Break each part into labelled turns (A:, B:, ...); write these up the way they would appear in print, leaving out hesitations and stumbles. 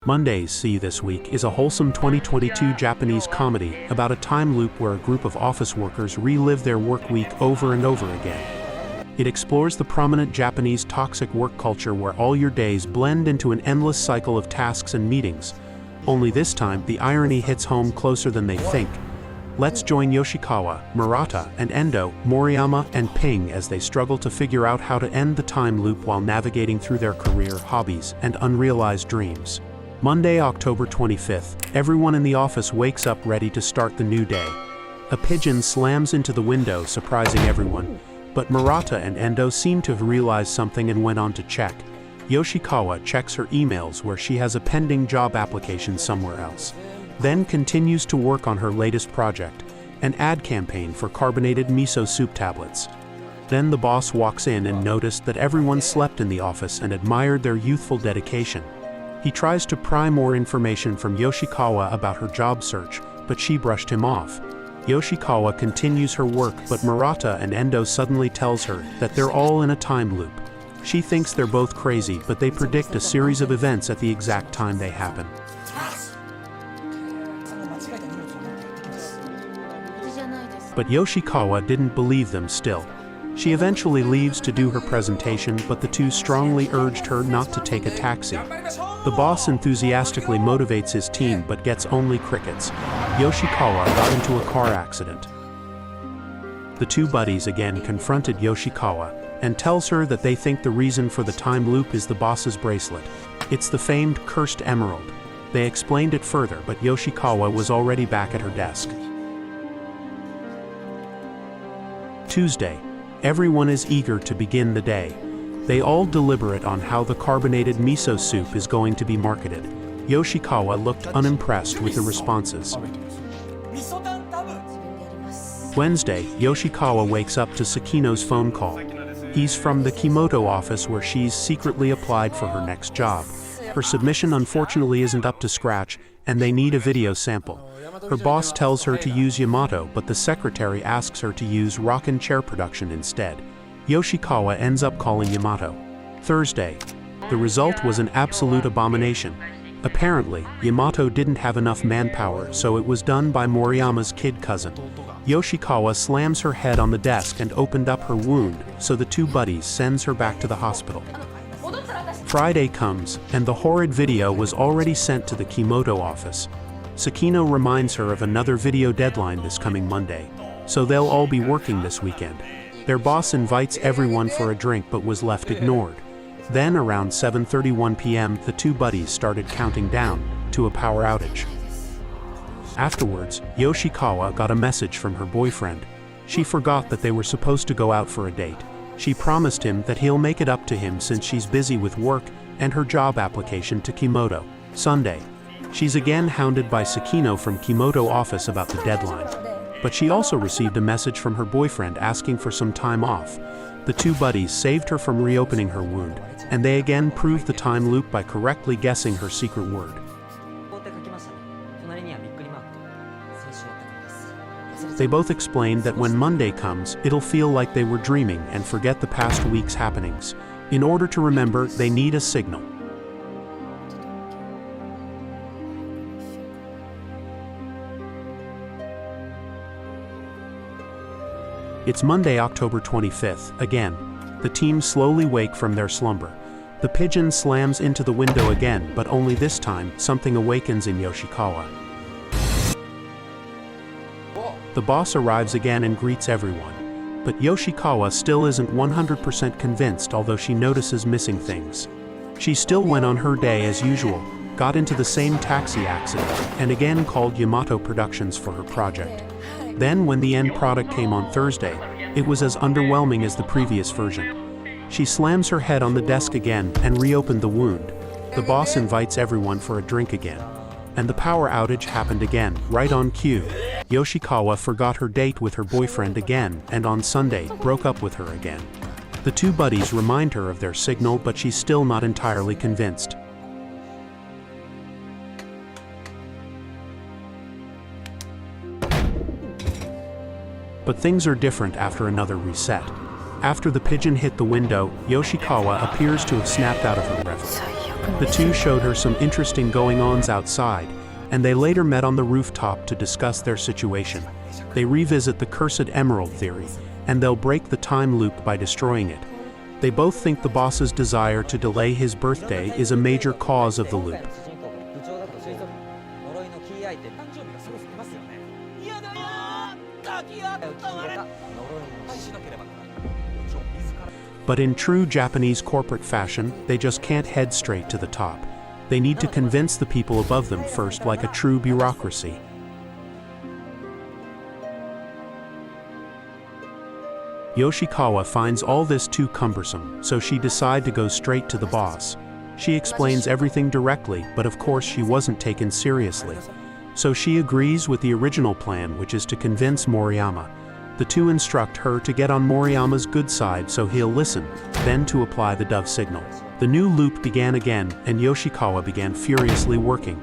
A: Monday's See This Week is a wholesome 2022 Japanese comedy about a time loop where a group of office workers relive their work week over and over again. It explores the prominent Japanese toxic work culture where all your days blend into an endless cycle of tasks and meetings. Only this time, the irony hits home closer than they think. Let's join Yoshikawa, Murata, and Endo, Moriyama, and Ping as they struggle to figure out how to end the time loop while navigating through their career, hobbies, and unrealized dreams. Monday, October 25th, everyone in the office wakes up ready to start the new day. A pigeon slams into the window, surprising everyone, but Murata and Endo seem to have realized something and went on to check. Yoshikawa checks her emails where she has a pending job application somewhere else, then continues to work on her latest project, an ad campaign for carbonated miso soup tablets. Then the boss walks in and noticed that everyone slept in the office and admired their youthful dedication. He tries to pry more information from Yoshikawa about her job search, but she brushed him off. Yoshikawa continues her work, but Murata and Endo suddenly tells her that they're all in a time loop. She thinks they're both crazy, but they predict a series of events at the exact time they happen. But Yoshikawa didn't believe them still. She eventually leaves to do her presentation, but the two strongly urged her not to take a taxi. The boss enthusiastically motivates his team but gets only crickets. Yoshikawa got into a car accident. The two buddies again confronted Yoshikawa and tells her that they think the reason for the time loop is the boss's bracelet. It's the famed cursed emerald. They explained it further, but Yoshikawa was already back at her desk. Tuesday. Everyone is eager to begin the day. They all deliberate on how the carbonated miso soup is going to be marketed. Yoshikawa looked unimpressed with the responses. Wednesday, Yoshikawa wakes up to Sakino's phone call. He's from the Kimoto office where she's secretly applied for her next job. Her submission unfortunately isn't up to scratch, and they need a video sample. Her boss tells her to use Yamato, but the secretary asks her to use Rockin' Chair Production instead. Yoshikawa ends up calling Yamato. Thursday. The result was an absolute abomination. Apparently, Yamato didn't have enough manpower, so it was done by Moriyama's kid cousin. Yoshikawa slams her head on the desk and opened up her wound, so the two buddies sends her back to the hospital. Friday comes, and the horrid video was already sent to the Kimoto office. Sakino reminds her of another video deadline this coming Monday, so they'll all be working this weekend. Their boss invites everyone for a drink but was left ignored. Then around 7:31 p.m. the two buddies started counting down to a power outage. Afterwards, Yoshikawa got a message from her boyfriend. She forgot that they were supposed to go out for a date. She promised him that he'll make it up to him since she's busy with work and her job application to Kimoto. Sunday. She's again hounded by Sakino from Kimoto office about the deadline. But she also received a message from her boyfriend asking for some time off. The two buddies saved her from reopening her wound, and they again proved the time loop by correctly guessing her secret word. They both explained that when Monday comes, it'll feel like they were dreaming and forget the past week's happenings. In order to remember, they need a signal. It's Monday, October 25th, again. The team slowly wake from their slumber. The pigeon slams into the window again, but only this time, something awakens in Yoshikawa. The boss arrives again and greets everyone. But Yoshikawa still isn't 100% convinced, although she notices missing things. She still went on her day as usual, got into the same taxi accident, and again called Yamato Productions for her project. Then when the end product came on Thursday, it was as underwhelming as the previous version. She slams her head on the desk again and reopened the wound. The boss invites everyone for a drink again. And the power outage happened again, right on cue. Yoshikawa forgot her date with her boyfriend again, and on Sunday, broke up with her again. The two buddies remind her of their signal, but she's still not entirely convinced. But things are different after another reset. After the pigeon hit the window, Yoshikawa appears to have snapped out of her reverie. The two showed her some interesting going-ons outside, and they later met on the rooftop to discuss their situation. They revisit the cursed emerald theory, and they'll break the time loop by destroying it. They both think the boss's desire to delay his birthday is a major cause of the loop. But in true Japanese corporate fashion, they just can't head straight to the top. They need to convince the people above them first, like a true bureaucracy. Yoshikawa finds all this too cumbersome, so she decides to go straight to the boss. She explains everything directly, but of course she wasn't taken seriously. So she agrees with the original plan, which is to convince Moriyama. The two instruct her to get on Moriyama's good side so he'll listen, then to apply the dove signal. The new loop began again, and Yoshikawa began furiously working.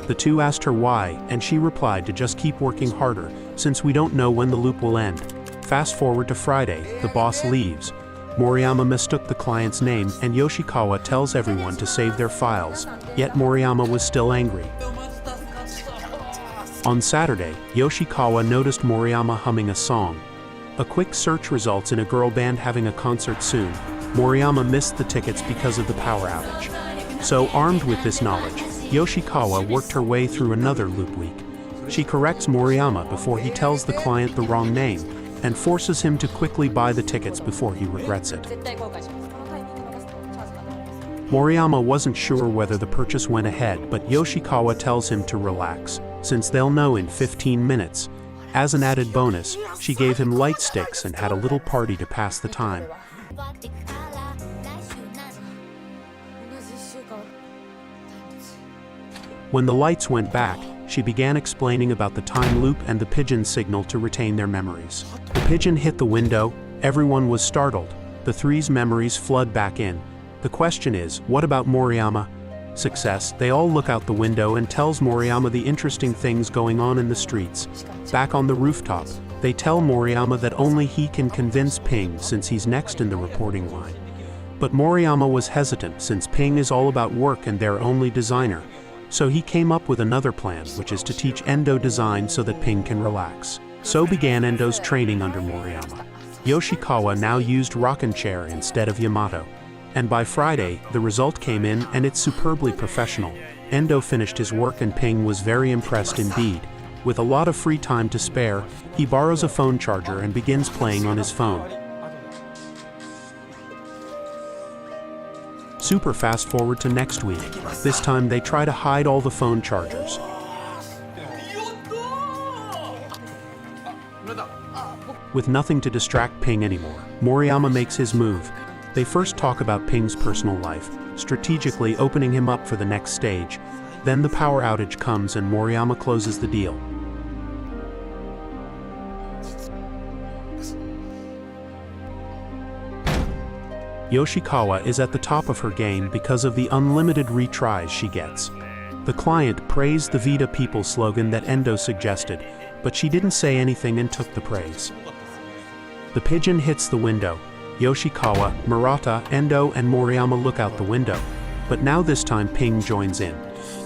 A: The two asked her why, and she replied to just keep working harder, since we don't know when the loop will end. Fast forward to Friday, the boss leaves. Moriyama mistook the client's name, and Yoshikawa tells everyone to save their files, yet Moriyama was still angry. On Saturday, Yoshikawa noticed Moriyama humming a song. A quick search results in a girl band having a concert soon. Moriyama missed the tickets because of the power outage. So, armed with this knowledge, Yoshikawa worked her way through another loop week. She corrects Moriyama before he tells the client the wrong name, and forces him to quickly buy the tickets before he regrets it. Moriyama wasn't sure whether the purchase went ahead, but Yoshikawa tells him to relax, since they'll know in 15 minutes. As an added bonus, she gave him light sticks and had a little party to pass the time. When the lights went back, she began explaining about the time loop and the pigeon signal to retain their memories. The pigeon hit the window, everyone was startled. The three's memories flood back in. The question is, what about Moriyama? Success, they all look out the window and tells Moriyama the interesting things going on in the streets. Back on the rooftop, they tell Moriyama that only he can convince Ping since he's next in the reporting line. But Moriyama was hesitant since Ping is all about work and their only designer. So he came up with another plan, which is to teach Endo design so that Ping can relax. So began Endo's training under Moriyama. Yoshikawa now used rocking chair instead of Yamato. And by Friday, the result came in and it's superbly professional. Endo finished his work and Ping was very impressed indeed. With a lot of free time to spare, he borrows a phone charger and begins playing on his phone. Super fast forward to next week. This time they try to hide all the phone chargers. With nothing to distract Ping anymore, Moriyama makes his move. They first talk about Ping's personal life, strategically opening him up for the next stage. Then the power outage comes and Moriyama closes the deal. Yoshikawa is at the top of her game because of the unlimited retries she gets. The client praised the Vita People slogan that Endo suggested, but she didn't say anything and took the praise. The pigeon hits the window. Yoshikawa, Murata, Endo, and Moriyama look out the window. But now this time Ping joins in.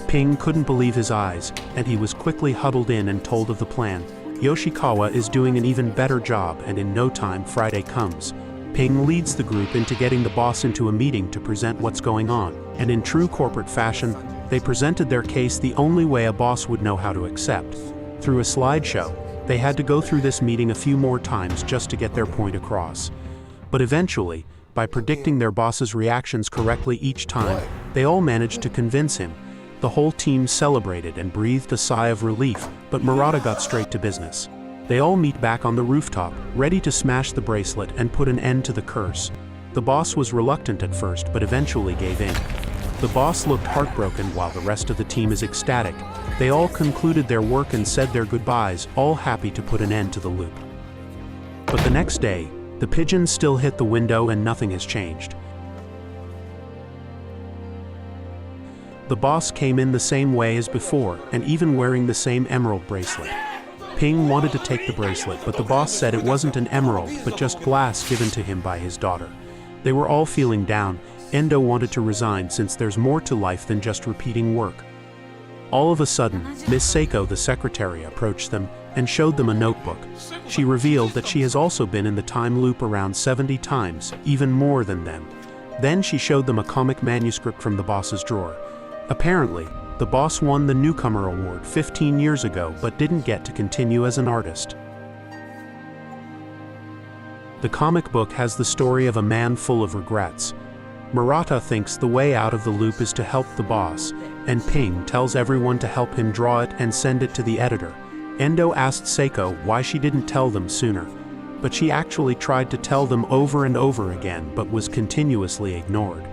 A: Ping couldn't believe his eyes, and he was quickly huddled in and told of the plan. Yoshikawa is doing an even better job, and in no time Friday comes. Ping leads the group into getting the boss into a meeting to present what's going on, and in true corporate fashion, they presented their case the only way a boss would know how to accept. Through a slideshow, they had to go through this meeting a few more times just to get their point across. But eventually, by predicting their boss's reactions correctly each time, they all managed to convince him. The whole team celebrated and breathed a sigh of relief, but Murata got straight to business. They all meet back on the rooftop, ready to smash the bracelet and put an end to the curse. The boss was reluctant at first, but eventually gave in. The boss looked heartbroken while the rest of the team is ecstatic. They all concluded their work and said their goodbyes, all happy to put an end to the loop. But the next day, the pigeon still hit the window and nothing has changed. The boss came in the same way as before, and even wearing the same emerald bracelet. Ping wanted to take the bracelet, but the boss said it wasn't an emerald, but just glass given to him by his daughter. They were all feeling down, Endo wanted to resign since there's more to life than just repeating work. All of a sudden, Miss Seiko, the secretary, approached them and showed them a notebook. She revealed that she has also been in the time loop around 70 times, even more than them. Then she showed them a comic manuscript from the boss's drawer. Apparently, the boss won the Newcomer Award 15 years ago but didn't get to continue as an artist. The comic book has the story of a man full of regrets. Murata thinks the way out of the loop is to help the boss, and Ping tells everyone to help him draw it and send it to the editor. Endo asked Seiko why she didn't tell them sooner, but she actually tried to tell them over and over again but was continuously ignored.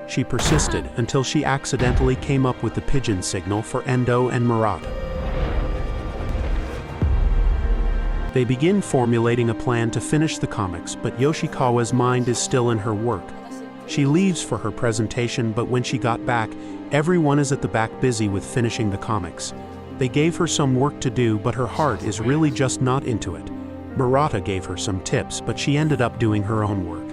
A: She persisted until she accidentally came up with the pigeon signal for Endo and Murata. They begin formulating a plan to finish the comics, but Yoshikawa's mind is still in her work. She leaves for her presentation, but when she got back, everyone is at the back busy with finishing the comics. They gave her some work to do, but her heart is really just not into it. Murata gave her some tips, but she ended up doing her own work.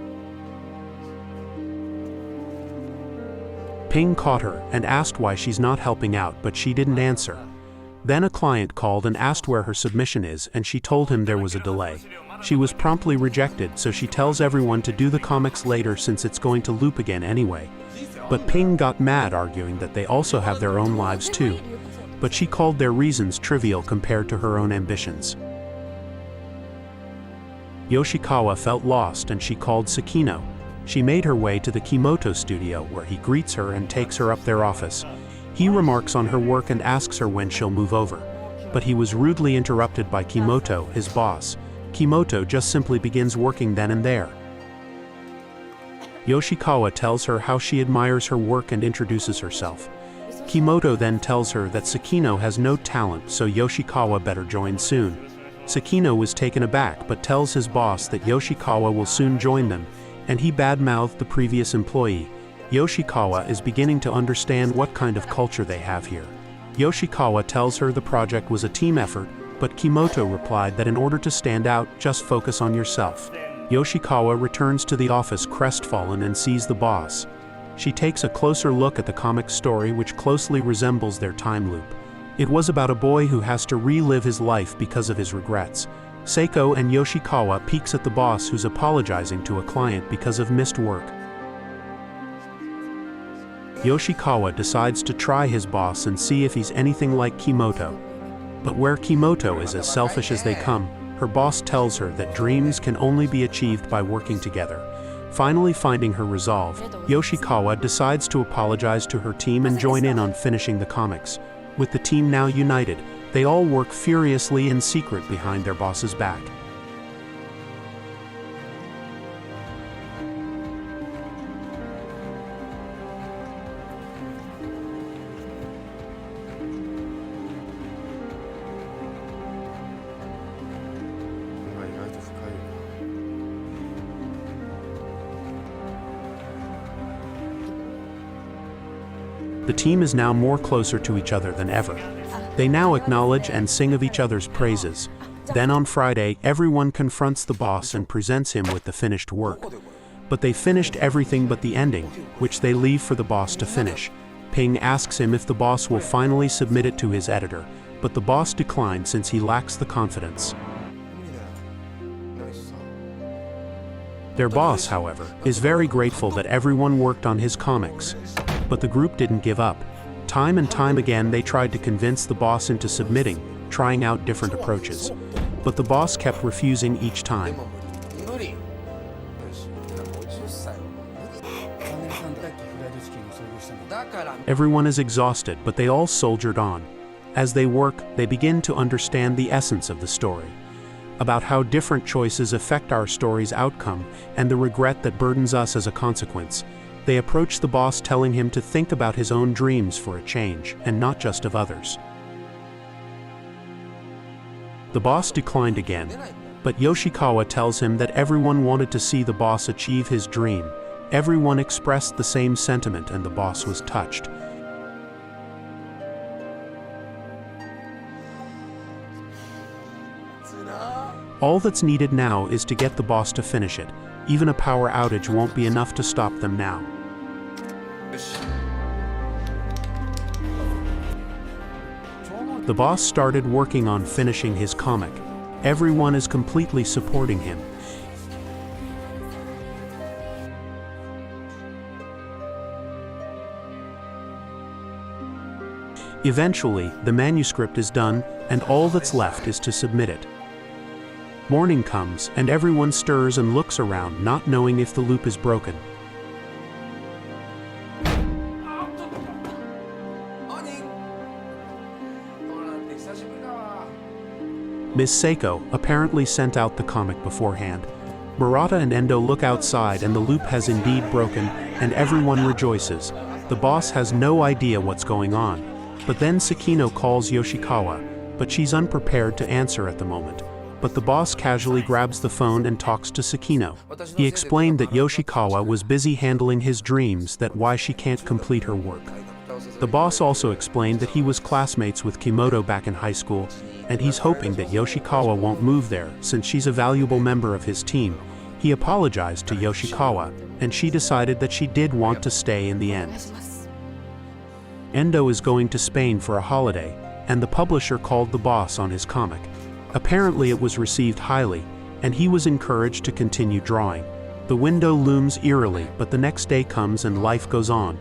A: Ping caught her and asked why she's not helping out, but she didn't answer. Then a client called and asked where her submission is, and she told him there was a delay. She was promptly rejected, so she tells everyone to do the comics later since it's going to loop again anyway. But Ping got mad, arguing that they also have their own lives too. But she called their reasons trivial compared to her own ambitions. Yoshikawa felt lost and she called Sakino. She made her way to the Kimoto studio where he greets her and takes her up their office. He remarks on her work and asks her when she'll move over. But he was rudely interrupted by Kimoto, his boss. Kimoto just simply begins working then and there. Yoshikawa tells her how she admires her work and introduces herself. Kimoto then tells her that Sakino has no talent, so Yoshikawa better join soon. Sakino was taken aback but tells his boss that Yoshikawa will soon join them, and he bad-mouthed the previous employee. Yoshikawa is beginning to understand what kind of culture they have here. Yoshikawa tells her the project was a team effort, but Kimoto replied that in order to stand out, just focus on yourself. Yoshikawa returns to the office crestfallen and sees the boss. She takes a closer look at the comic story, which closely resembles their time loop. It was about a boy who has to relive his life because of his regrets. Seiko and Yoshikawa peeks at the boss who's apologizing to a client because of missed work. Yoshikawa decides to try his boss and see if he's anything like Kimoto. But where Kimoto is as selfish as they come, her boss tells her that dreams can only be achieved by working together. Finally finding her resolve, Yoshikawa decides to apologize to her team and join in on finishing the comics. With the team now united, they all work furiously in secret behind their boss's back. The team is now more closer to each other than ever. They now acknowledge and sing of each other's praises. Then on Friday, everyone confronts the boss and presents him with the finished work. But they finished everything but the ending, which they leave for the boss to finish. Ping asks him if the boss will finally submit it to his editor, but the boss declined since he lacks the confidence. Their boss, however, is very grateful that everyone worked on his comics. But the group didn't give up. Time and time again they tried to convince the boss into submitting, trying out different approaches. But the boss kept refusing each time. Everyone is exhausted, but they all soldiered on. As they work, they begin to understand the essence of the story, about how different choices affect our story's outcome and the regret that burdens us as a consequence. They approach the boss telling him to think about his own dreams for a change, and not just of others. The boss declined again, but Yoshikawa tells him that everyone wanted to see the boss achieve his dream. Everyone expressed the same sentiment and the boss was touched. All that's needed now is to get the boss to finish it. Even a power outage won't be enough to stop them now. The boss started working on finishing his comic. Everyone is completely supporting him. Eventually, the manuscript is done, and all that's left is to submit it. Morning comes, and everyone stirs and looks around, not knowing if the loop is broken. Miss Seiko apparently sent out the comic beforehand. Murata and Endo look outside, and the loop has indeed broken, and everyone rejoices. The boss has no idea what's going on. But then Sakino calls Yoshikawa, but she's unprepared to answer at the moment. But the boss casually grabs the phone and talks to Sakino. He explained that Yoshikawa was busy handling his dreams, that's why she can't complete her work. The boss also explained that he was classmates with Kimoto back in high school, and he's hoping that Yoshikawa won't move there since she's a valuable member of his team. He apologized to Yoshikawa, and she decided that she did want to stay in the end. Endo is going to Spain for a holiday, and the publisher called the boss on his comic. Apparently it was received highly, and he was encouraged to continue drawing. The window looms eerily, but the next day comes and life goes on.